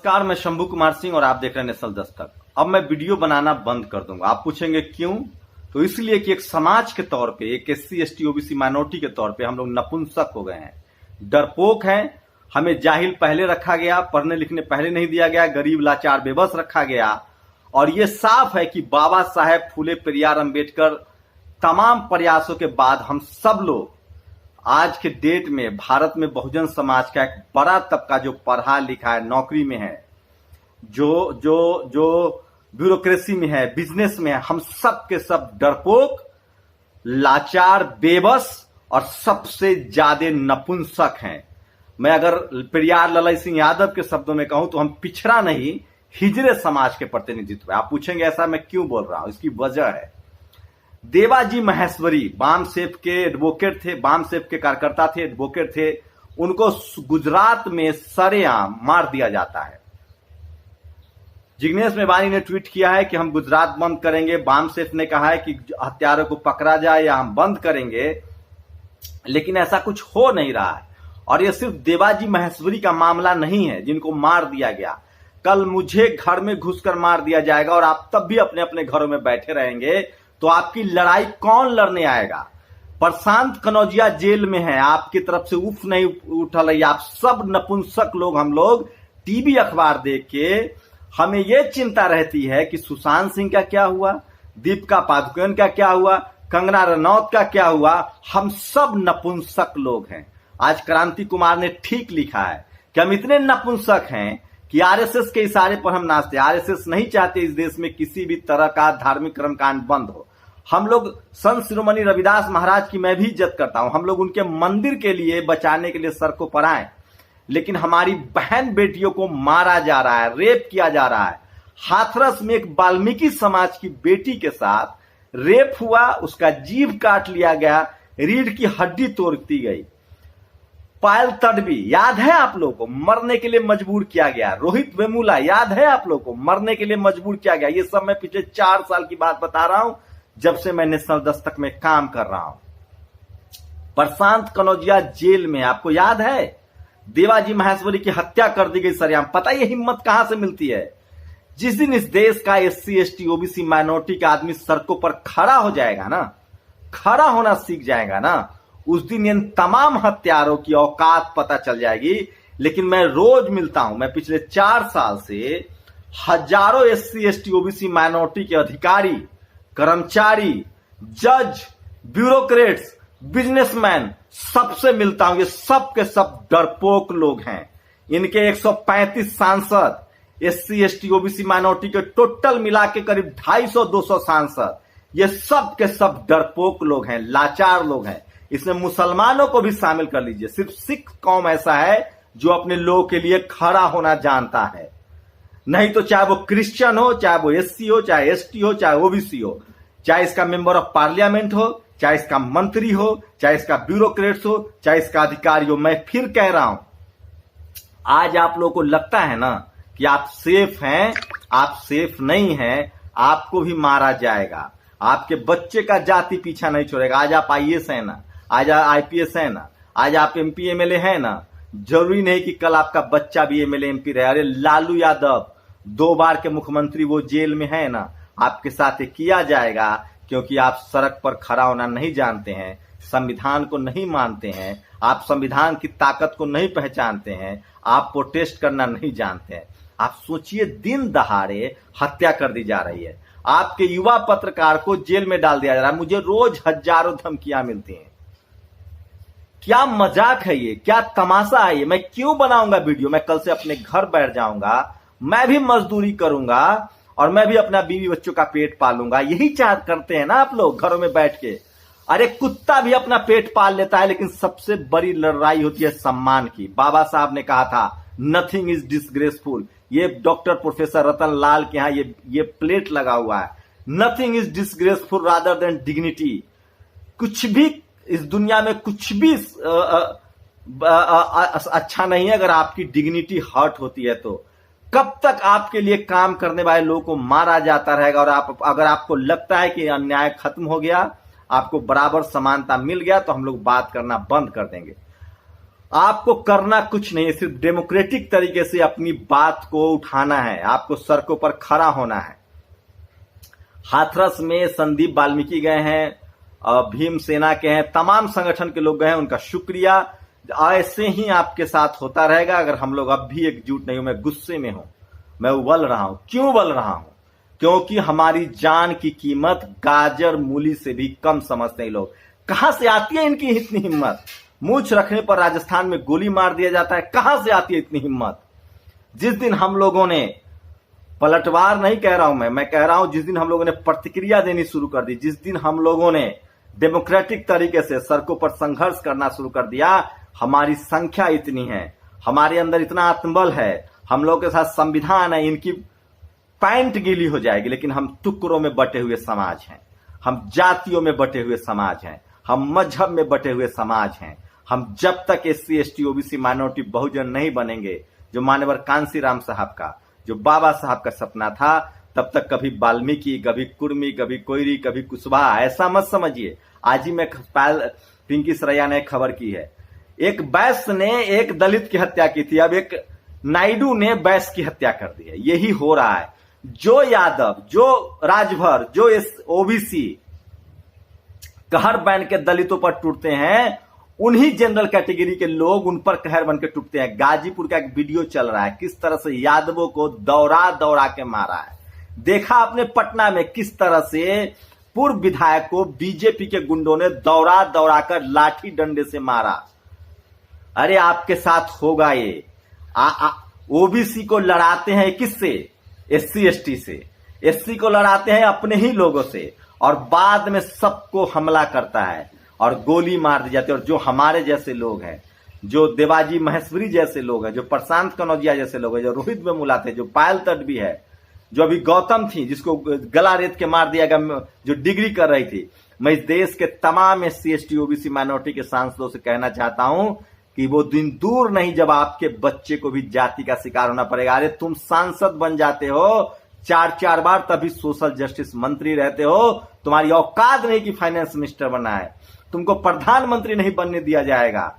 नमस्कार, मैं शंभू कुमार सिंह और आप देख रहे हैं नेशनल दस्तक। अब मैं वीडियो बनाना बंद कर दूंगा। आप पूछेंगे क्यों? तो इसलिए कि एक समाज के तौर पे, एक SC ST OBC माइनॉरिटी के तौर पे हम लोग नपुंसक हो गए हैं, डरपोक हैं। हमें जाहिल पहले रखा गया, पढ़ने लिखने पहले नहीं दिया गया, गरीब लाचार बेबस रखा गया। और ये साफ है कि बाबा साहेब फूले पेरियार अंबेडकर तमाम प्रयासों के बाद हम सब लोग आज के डेट में भारत में बहुजन समाज का एक बड़ा तबका जो पढ़ा लिखा है, नौकरी में है, जो ब्यूरोक्रेसी में है, बिजनेस में है, हम सब के सब डरपोक, लाचार, बेबस और सबसे ज्यादा नपुंसक हैं। मैं अगर पेरियार ललाई सिंह यादव के शब्दों में कहूं तो हम पिछड़ा नहीं, हिजड़े समाज के प्रतिनिधित्व है। आप पूछेंगे ऐसा मैं क्यों बोल रहा हूं? इसकी वजह है देवाजी महेश्वरी बाम सेफ के एडवोकेट थे, बाम सेफ के कार्यकर्ता थे, एडवोकेट थे। उनको गुजरात में सरेआम मार दिया जाता है। जिग्नेश मेवानी ने ट्वीट किया है कि हम गुजरात बंद करेंगे। बाम सेफ ने कहा है कि हत्यारों को पकड़ा जाए या हम बंद करेंगे, लेकिन ऐसा कुछ हो नहीं रहा है। और यह सिर्फ देवाजी महेश्वरी का मामला नहीं है जिनको मार दिया गया। कल मुझे घर में घुसकर मार दिया जाएगा और आप तब भी अपने अपने घरों में बैठे रहेंगे, तो आपकी लड़ाई कौन लड़ने आएगा? प्रशांत कनौजिया जेल में है, आपकी तरफ से उफ नहीं उठा रही। आप सब नपुंसक लोग, हम लोग टीवी अखबार देख के हमें यह चिंता रहती है कि सुशांत सिंह का क्या हुआ, दीपिका पादुकोण का क्या हुआ, कंगना रनौत का क्या हुआ। हम सब नपुंसक लोग हैं। आज क्रांति कुमार ने ठीक लिखा है कि हम इतने नपुंसक हैं कि RSS के इशारे पर हम नाचते। RSS नहीं चाहते इस देश में किसी भी तरह का धार्मिक कर्मकांड बंद हो। हम लोग संत शिरोमणि रविदास महाराज की मैं भी इज्जत करता हूं। हम लोग उनके मंदिर के लिए बचाने के लिए सड़कों पर आए, लेकिन हमारी बहन बेटियों को मारा जा रहा है, रेप किया जा रहा है। हाथरस में एक वाल्मीकि समाज की बेटी के साथ रेप हुआ, उसका जीभ काट लिया गया, रीढ़ की हड्डी तोड़ दी गई। पायल तडवी याद है आप लोगों को, मरने के लिए मजबूर किया गया। रोहित वेमुला याद है आप लोगों को, मरने के लिए मजबूर किया गया। ये सब मैं पिछले 4 साल की बात बता रहा हूं, जब से मैं नेशनल दस्तक में काम कर रहा हूं। प्रशांत कनौजिया जेल में, आपको याद है, देवाजी महेश्वरी की हत्या कर दी गई सरेआम। पता ये हिम्मत कहां से मिलती है? जिस दिन इस देश का SC ST OBC माइनॉरिटी का आदमी सड़कों पर खड़ा हो जाएगा ना, खड़ा होना सीख जाएगा ना, उस दिन इन तमाम हत्यारों की औकात पता चल जाएगी। लेकिन मैं रोज मिलता हूं, मैं पिछले 4 साल से हजारों SC ST OBC माइनॉरिटी के अधिकारी, कर्मचारी, जज, ब्यूरोक्रेट्स, बिजनेसमैन सबसे मिलता हूं। ये सब के सब डरपोक लोग हैं। इनके 135 सांसद, SC ST OBC माइनॉरिटी के टोटल मिला के करीब 250-200 सांसद, ये सब के सब डरपोक लोग हैं, लाचार लोग हैं। इसमें मुसलमानों को भी शामिल कर लीजिए। सिर्फ सिख कौम ऐसा है जो अपने लोगों के लिए खड़ा होना जानता है। नहीं तो चाहे वो क्रिश्चियन हो, चाहे वो SC हो, चाहे ST हो, चाहे OBC हो, चाहे इसका मेंबर ऑफ पार्लियामेंट हो, चाहे इसका मंत्री हो, चाहे इसका ब्यूरोक्रेट्स हो, चाहे इसका अधिकारी हो। मैं फिर कह रहा हूं, आज आप लोगों को लगता है ना कि आप सेफ हैं, आप सेफ नहीं हैं। आपको भी मारा जाएगा। आपके बच्चे का जाति पीछा नहीं छोड़ेगा। आज आप IAS है ना, आज आप IPS है ना, आज आप MP MLA है ना, जरूरी नहीं कि कल आपका बच्चा भी MLA MP रहे। अरे लालू यादव 2 बार के मुख्यमंत्री, वो जेल में है ना, आपके साथ ये किया जाएगा क्योंकि आप सड़क पर खड़ा होना नहीं जानते हैं, संविधान को नहीं मानते हैं, आप संविधान की ताकत को नहीं पहचानते हैं, आप प्रोटेस्ट करना नहीं जानते हैं। आप सोचिए, दिन दहाड़े हत्या कर दी जा रही है। आपके युवा पत्रकार को जेल में डाल दिया जा रहा है। मुझे रोज हजारों धमकियां मिलती हैं। क्या मजाक है ये? क्या तमाशा है ये? मैं क्यों बनाऊंगा वीडियो? मैं कल से अपने घर बैठ जाऊंगा, मैं भी मजदूरी करूंगा और मैं भी अपना बीवी बच्चों का पेट पालूंगा। यही चाहत करते हैं ना आप लोग घरों में बैठ के। अरे कुत्ता भी अपना पेट पाल लेता है, लेकिन सबसे बड़ी लड़ाई होती है सम्मान की। बाबा साहब ने कहा था, नथिंग इज डिसग्रेसफुल। ये डॉक्टर प्रोफेसर रतन लाल के यहां ये प्लेट लगा हुआ है, nothing is disgraceful rather than dignity. कुछ भी इस दुनिया में कुछ भी अच्छा नहीं है अगर आपकी डिग्निटी हर्ट होती है तो। कब तक आपके लिए काम करने वाले लोगों को मारा जाता रहेगा? और अगर आपको लगता है कि अन्याय खत्म हो गया, आपको बराबर समानता मिल गया, तो हम लोग बात करना बंद कर देंगे। आपको करना कुछ नहीं है, सिर्फ डेमोक्रेटिक तरीके से अपनी बात को उठाना है, आपको सड़कों पर खड़ा होना है। हाथरस में संदीप वाल्मीकि गए हैं, भीम सेना के हैं, तमाम संगठन के लोग गए हैं, उनका शुक्रिया। ऐसे ही आपके साथ होता रहेगा अगर हम लोग अब भी एकजुट नहीं हो। मैं गुस्से में हूं, मैं उबल रहा हूं। क्यों उबल रहा हूं? क्योंकि हमारी जान की कीमत गाजर मूली से भी कम समझते हैं लोग। कहां से आती है इनकी इतनी हिम्मत? मूंछ रखने पर राजस्थान में गोली मार दिया जाता है, कहां से आती है इतनी हिम्मत? जिस दिन हम लोगों ने पलटवार नहीं कह रहा हूं, मैं कह रहा हूं जिस दिन हम लोगों ने प्रतिक्रिया देनी शुरू कर दी, जिस दिन हम लोगों ने डेमोक्रेटिक तरीके से सड़कों पर संघर्ष करना शुरू कर दिया, हमारी संख्या इतनी है, हमारे अंदर इतना आत्मबल है, हम लोग के साथ संविधान है, इनकी पैंट गीली हो जाएगी। लेकिन हम टुकड़ों में बटे हुए समाज हैं, हम जातियों में बटे हुए समाज हैं, हम मजहब में बटे हुए समाज हैं। हम जब तक SC ST OBC माइनॉरिटी बहुजन नहीं बनेंगे, जो मान्यवर कांसीराम साहब का, जो बाबा साहब का सपना था, तब तक कभी वाल्मीकि, कभी कुर्मी, कभी कोयरी, कभी कुशवाहा, ऐसा मत समझिए। आज ही मैं पिंकी सरैया ने खबर की है, एक वैश्य ने एक दलित की हत्या की थी, अब एक नायडू ने वैश्य की हत्या कर दी है। यही हो रहा है। जो यादव, जो राजभर, जो OBC कहर बन के दलितों पर टूटते हैं, उन्हीं जनरल कैटेगरी के लोग उन पर कहर बन के टूटते हैं। गाजीपुर का एक वीडियो चल रहा है, किस तरह से यादवों को दौड़ा दौड़ा के मारा है। देखा आपने पटना में किस तरह से पूर्व विधायक को बीजेपी के गुंडों ने दौड़ा दौड़ा कर लाठी डंडे से मारा। अरे आपके साथ होगा ये। OBC को लड़ाते हैं किससे? SC ST से। SC को लड़ाते हैं अपने ही लोगों से, और बाद में सबको हमला करता है और गोली मार दी जाती है। और जो हमारे जैसे लोग हैं, जो देवाजी महेश्वरी जैसे लोग हैं, जो प्रशांत कनौजिया जैसे लोग हैं, जो रोहित वेमुला थे, जो पायल तडवी है, जो अभी गौतम थी जिसको गला रेत के मार दिया गया, जो डिग्री कर रही थी, मैं इस देश के तमाम SC ST OBC माइनॉरिटी के सांसदों से कहना चाहता हूं कि वो दिन दूर नहीं जब आपके बच्चे को भी जाति का शिकार होना पड़ेगा। अरे तुम सांसद बन जाते हो 4 बार, तभी सोशल जस्टिस मंत्री रहते हो। तुम्हारी औकात नहीं कि फाइनेंस मिनिस्टर बनना है, तुमको प्रधानमंत्री नहीं बनने दिया जाएगा।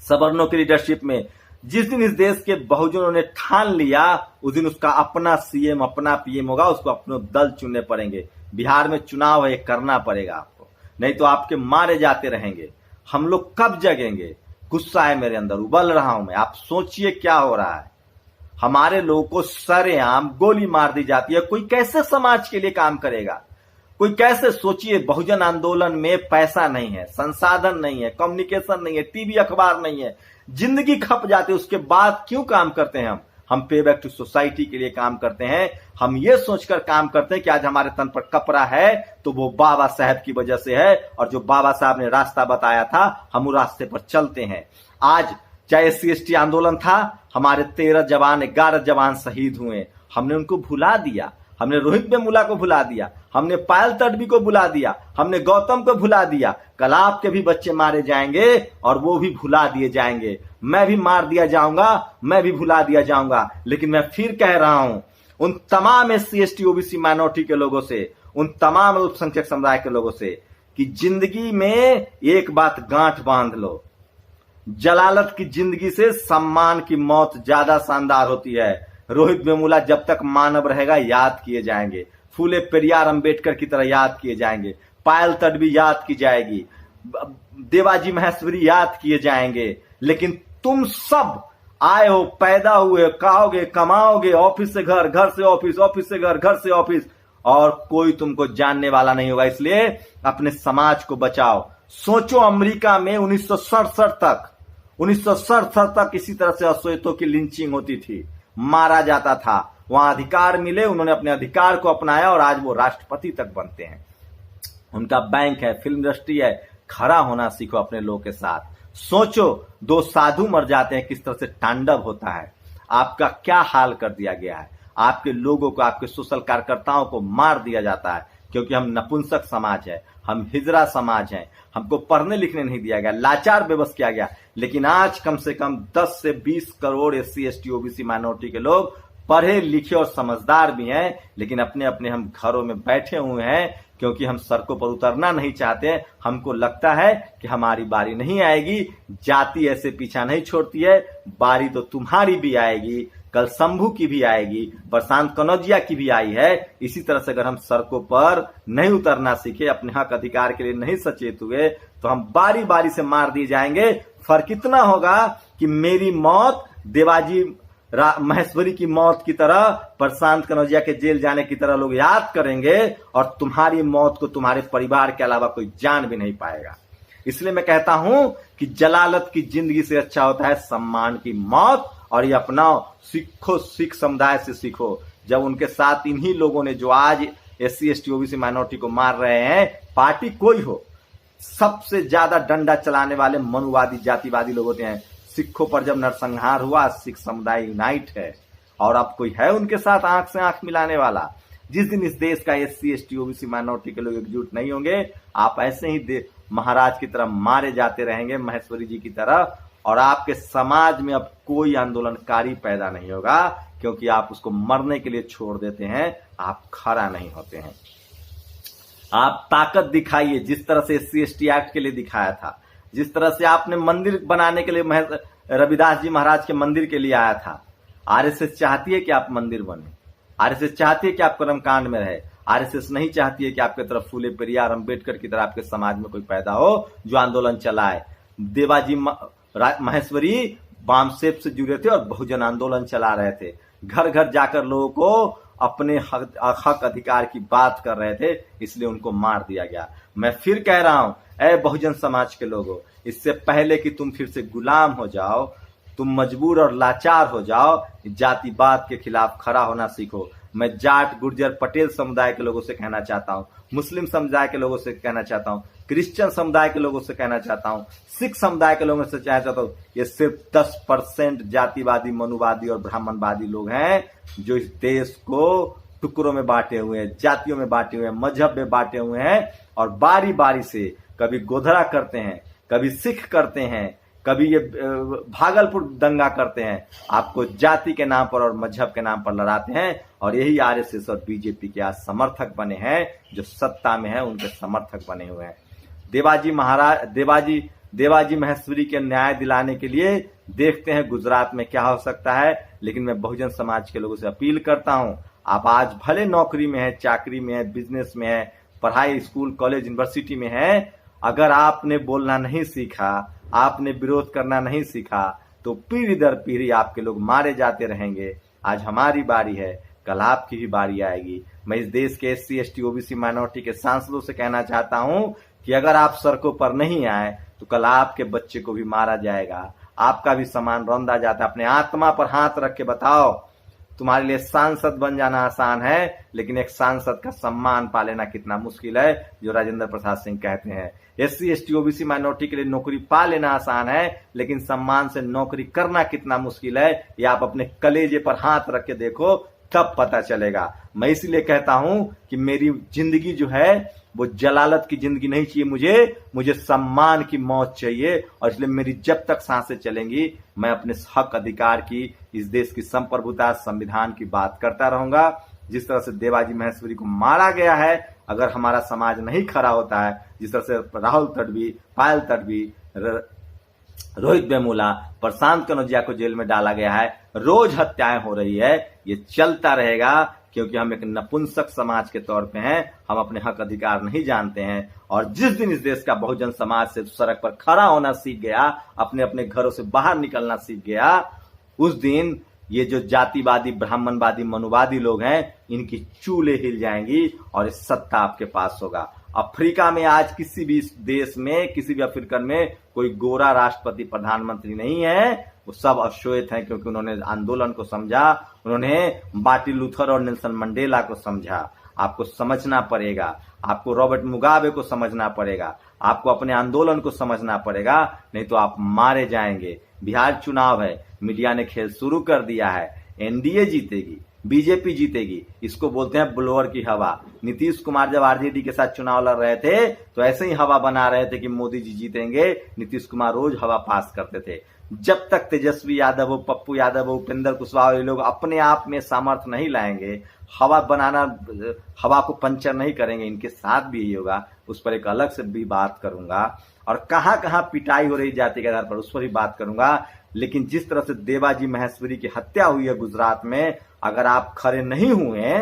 सवर्णों की लीडरशिप में जिस दिन इस देश के बहुजनों ने ठान लिया, उस दिन उसका अपना CM, अपना PM होगा, उसको अपने दल चुनने पड़ेंगे। बिहार में चुनाव है, करना पड़ेगा आपको, नहीं तो आपके मारे जाते रहेंगे। हम लोग कब जगेंगे? गुस्सा है मेरे अंदर, उबल रहा हूं मैं। आप सोचिए क्या हो रहा है। हमारे लोगों को सरेआम गोली मार दी जाती है। कोई कैसे समाज के लिए काम करेगा? कोई कैसे? सोचिए, बहुजन आंदोलन में पैसा नहीं है, संसाधन नहीं है, कम्युनिकेशन नहीं है, टीवी अखबार नहीं है, जिंदगी खप जाती है। उसके बाद क्यों काम करते हैं हम पे बैक टू सोसाइटी के लिए काम करते हैं। हम ये सोचकर काम करते हैं कि आज हमारे तन पर कपड़ा है तो वो बाबा साहब की वजह से है, और जो बाबा साहब ने रास्ता बताया था हम उस रास्ते पर चलते हैं। आज चाहे SC ST आंदोलन था, हमारे 13 जवान, 11 जवान शहीद हुए, हमने उनको भुला दिया। हमने रोहित वेमुला को भुला दिया, हमने पायल तडवी को भुला दिया, हमने गौतम को भुला दिया। कल आपके भी बच्चे मारे जाएंगे और वो भी भुला दिए जाएंगे। मैं भी मार दिया जाऊंगा, मैं भी भुला दिया जाऊंगा। लेकिन मैं फिर कह रहा हूं उन तमाम SC ST OBC माइनॉरिटी के लोगों से, उन तमाम अल्पसंख्यक समुदाय के लोगों से कि जिंदगी में एक बात गांठ बांध लो, जलालत की जिंदगी से सम्मान की मौत ज्यादा शानदार होती है। रोहित वेमुला जब तक मानव रहेगा याद किए जाएंगे, फूले पेरियार अंबेडकर की तरह याद किए जाएंगे, पायल तडवी याद की जाएगी, देवाजी महेश्वरी याद किए जाएंगे। लेकिन तुम सब आए हो, पैदा हुए, खाओगे, कमाओगे, ऑफिस से घर, घर से ऑफिस, ऑफिस से घर, घर से ऑफिस, और कोई तुमको जानने वाला नहीं होगा। इसलिए अपने समाज को बचाओ। सोचो, अमेरिका में 1967 तक इसी तरह से अश्वेतों की लिंचिंग होती थी, मारा जाता था। वहां अधिकार मिले, उन्होंने अपने अधिकार को अपनाया और आज वो राष्ट्रपति तक बनते हैं। उनका बैंक है, फिल्म इंडस्ट्री है। खड़ा होना सीखो अपने लोगों के साथ। सोचो, 2 साधु मर जाते हैं, किस तरह से तांडव होता है। आपका क्या हाल कर दिया गया है। आपके लोगों को, आपके सोशल कार्यकर्ताओं को मार दिया जाता है क्योंकि हम नपुंसक समाज है, हम हिजरा समाज है, हमको पढ़ने लिखने नहीं दिया गया, लाचार बेबस किया गया। लेकिन आज कम से कम 10 से 20 crore SC ST OBC minority के लोग पढ़े लिखे और समझदार भी हैं, लेकिन अपने अपने हम घरों में बैठे हुए हैं क्योंकि हम सड़कों पर उतरना नहीं चाहते। हमको लगता है कि हमारी बारी नहीं आएगी। जाति ऐसे पीछा नहीं छोड़ती है, बारी तो तुम्हारी भी आएगी, कल शंभू की भी आएगी, प्रशांत कनौजिया की भी आई है। इसी तरह से अगर हम सड़कों पर नहीं उतरना सीखे, अपने हक अधिकार के लिए नहीं सचेत हुए, तो हम बारी बारी से मार दिए जाएंगे। फर्क इतना होगा कि मेरी मौत देवाजी महेश्वरी की मौत की तरह, प्रशांत कनौजिया के जेल जाने की तरह लोग याद करेंगे, और तुम्हारी मौत को तुम्हारे परिवार के अलावा कोई जान भी नहीं पाएगा। इसलिए मैं कहता हूं कि जलालत की जिंदगी से अच्छा होता है सम्मान की मौत। और ये अपनाओ, सीखो, सिख समुदाय से सीखो। जब उनके साथ इन्हीं लोगों ने जो आज SC ST OBC माइनॉरिटी को मार रहे हैं, पार्टी कोई हो, सबसे ज्यादा डंडा चलाने वाले मनुवादी जातिवादी लोग होते हैं। सिखों पर जब नरसंहार हुआ, सिख समुदाय यूनाइट है, और अब कोई है उनके साथ आंख से आंख मिलाने वाला? जिस दिन इस देश का SC ST OBC माइनॉरिटी के लोग एकजुट नहीं होंगे, आप ऐसे ही महाराज की तरह मारे जाते रहेंगे, महेश्वरी जी की तरह, और आपके समाज में अब कोई आंदोलनकारी पैदा नहीं होगा, क्योंकि आप उसको मरने के लिए छोड़ देते हैं, आप खड़ा नहीं होते हैं। आप ताकत दिखाइए, जिस तरह से SC ST एक्ट के लिए दिखाया था, जिस तरह से आपने मंदिर बनाने के लिए रविदास जी महाराज के मंदिर के लिए आया था। RSS चाहती है कि आप मंदिर बने, RSS चाहती है कि आप कर्मकांड में रहे, RSS नहीं चाहती है कि आपके तरफ फूले पेरियार अम्बेडकर की तरह आपके समाज में कोई पैदा हो जो आंदोलन चलाए। देवाजी महेश्वरी बामसेफ से जुड़े थे और बहुजन आंदोलन चला रहे थे, घर घर जाकर लोगों को अपने हक अधिकार की बात कर रहे थे, इसलिए उनको मार दिया गया। मैं फिर कह रहा हूं, ऐ बहुजन समाज के लोगों, इससे पहले कि तुम फिर से गुलाम हो जाओ, तुम मजबूर और लाचार हो जाओ, जातिवाद के खिलाफ खड़ा होना सीखो। मैं जाट, गुर्जर, पटेल समुदाय के लोगों से कहना चाहता हूं, मुस्लिम समुदाय के लोगों से कहना चाहता हूं, क्रिश्चियन समुदाय के लोगों से कहना चाहता हूं, सिख समुदाय के लोगों से कहना चाहता हूं, ये सिर्फ 10% जातिवादी, मनुवादी और ब्राह्मणवादी लोग हैं जो इस देश को टुकड़ों में बांटे हुए हैं, जातियों में बांटे हुए हैं, मजहब में बांटे हुए हैं, और बारी बारी से कभी गोधरा करते हैं, कभी सिख करते हैं, कभी ये भागलपुर दंगा करते हैं, आपको जाति के नाम पर और मजहब के नाम पर लड़ाते हैं। और यही RSS और BJP के आज समर्थक बने हैं, जो सत्ता में है उनके समर्थक बने हुए हैं। देवाजी महेश्वरी के न्याय दिलाने के लिए देखते हैं गुजरात में क्या हो सकता है। लेकिन मैं बहुजन समाज के लोगों से अपील करता हूं, आप आज भले नौकरी में है, चाकरी में है, बिजनेस में है, पढ़ाई स्कूल कॉलेज यूनिवर्सिटी में है, अगर आपने बोलना नहीं सीखा, आपने विरोध करना नहीं सीखा, तो पीढ़ी दर पीढ़ी आपके लोग मारे जाते रहेंगे। आज हमारी बारी है, कल आपकी भी बारी आएगी। मैं इस देश के SC ST OBC माइनॉरिटी के सांसदों से कहना चाहता हूं कि अगर आप सड़कों पर नहीं आए तो कल आपके बच्चे को भी मारा जाएगा, आपका भी सामान रौंदा जाता है। अपने आत्मा पर हाथ रख के बताओ, तुम्हारे लिए सांसद बन जाना आसान है, लेकिन एक सांसद का सम्मान पा लेना कितना मुश्किल है, जो राजेंद्र प्रसाद सिंह कहते हैं। SC ST OBC माइनॉरिटी के लिए नौकरी पा लेना आसान है, लेकिन सम्मान से नौकरी करना कितना मुश्किल है, ये आप अपने कलेजे पर हाथ रख के देखो, तब पता चलेगा। मैं इसलिए कहता हूं कि मेरी जिंदगी जो है वो जलालत की जिंदगी नहीं चाहिए, मुझे सम्मान की मौत चाहिए। और इसलिए मेरी जब तक सांसें चलेंगी, मैं अपने हक अधिकार की, इस देश की संप्रभुता, संविधान की बात करता रहूंगा। जिस तरह से देवाजी महेश्वरी को मारा गया है, अगर हमारा समाज नहीं खड़ा होता है, जिस तरह से राहुल तडवी, पायल तडवी, रोहित वेमुला, प्रशांत कनौजिया को जेल में डाला गया है, रोज हत्याएं हो रही है, ये चलता रहेगा, क्योंकि हम एक नपुंसक समाज के तौर पे हैं। हम अपने हक अधिकार नहीं जानते हैं। और जिस दिन इस देश का बहुजन समाज से सड़क पर खड़ा होना सीख गया, अपने अपने घरों से बाहर निकलना सीख गया, उस दिन ये जो जातिवादी, ब्राह्मणवादी, मनुवादी लोग हैं, इनकी चूल्हे हिल जाएंगी और इस सत्ता आपके पास होगा। अफ्रीका में आज किसी भी देश में, किसी भी अफ्रीकन में कोई गोरा राष्ट्रपति, प्रधानमंत्री नहीं है। वो सब अश्वेत हैं, क्योंकि उन्होंने आंदोलन को समझा, उन्होंने मार्टिन लूथर और नेल्सन मंडेला को समझा। आपको समझना पड़ेगा, आपको रॉबर्ट मुगाबे को समझना पड़ेगा, आपको अपने आंदोलन को समझना पड़ेगा, नहीं तो आप मारे जाएंगे। बिहार चुनाव है, मीडिया ने खेल शुरू कर दिया है, NDA जीतेगी, BJP जीतेगी, इसको बोलते हैं ब्लोअर की हवा। नीतीश कुमार जब RJD के साथ चुनाव लड़ रहे थे तो ऐसे ही हवा बना रहे थे कि मोदी जी जीतेंगे। नीतीश कुमार रोज हवा पास करते थे। जब तक तेजस्वी यादव हो, पप्पू यादव हो, उपेंद्र कुशवाहा, ये लोग अपने आप में सामर्थ्य नहीं लाएंगे, हवा बनाना, हवा को पंचर नहीं करेंगे, इनके साथ भी यही होगा। उस पर एक अलग से भी बात करूंगा, और कहां कहां पिटाई हो रही जाति के आधार पर उस पर भी बात करूंगा। लेकिन जिस तरह से देवाजी महेश्वरी की हत्या हुई है गुजरात में, अगर आप खड़े नहीं हुए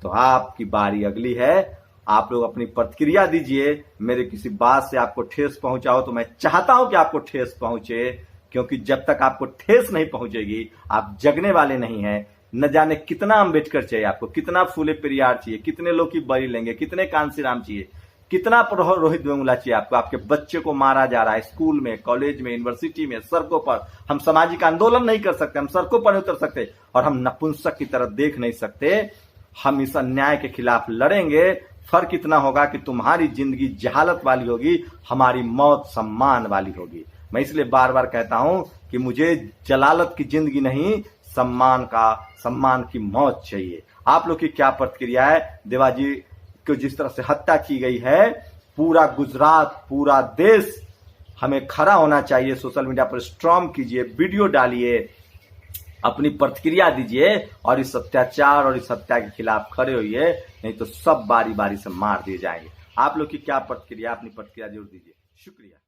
तो आपकी बारी अगली है। आप लोग अपनी प्रतिक्रिया दीजिए। मेरे किसी बात से आपको ठेस पहुंचा हो तो मैं चाहता हूं कि आपको ठेस पहुंचे, क्योंकि जब तक आपको ठेस नहीं पहुंचेगी आप जगने वाले नहीं हैं। न जाने कितना अम्बेडकर चाहिए आपको, कितना फूले पेरियार चाहिए, कितने लोग की बलि लेंगे, कितने कांसीराम चाहिए, कितना रोहित वेमुला चाहिए आपको। आपके बच्चे को मारा जा रहा है स्कूल में, कॉलेज में, यूनिवर्सिटी में, सड़कों पर। हम सामाजिक आंदोलन नहीं कर सकते, हम सड़कों पर नहीं उतर सकते, और हम नपुंसक की तरफ देख नहीं सकते। हम इस अन्याय के खिलाफ लड़ेंगे। फर्क इतना होगा कि तुम्हारी जिंदगी जहालत वाली होगी, हमारी मौत सम्मान वाली होगी। मैं इसलिए बार बार कहता हूं कि मुझे जलालत की जिंदगी नहीं, सम्मान की मौत चाहिए। आप लोग की क्या प्रतिक्रिया है? देवाजी को जिस तरह से हत्या की गई है, पूरा गुजरात, पूरा देश हमें खड़ा होना चाहिए। सोशल मीडिया पर स्ट्रॉन्ग कीजिए, वीडियो डालिए, अपनी प्रतिक्रिया दीजिए, और इस अत्याचार और इस हत्या के खिलाफ खड़े होइए, नहीं तो सब बारी बारी से मार दिए जाएंगे। आप लोग की क्या प्रतिक्रिया? अपनी प्रतिक्रिया जरूर दीजिए। शुक्रिया।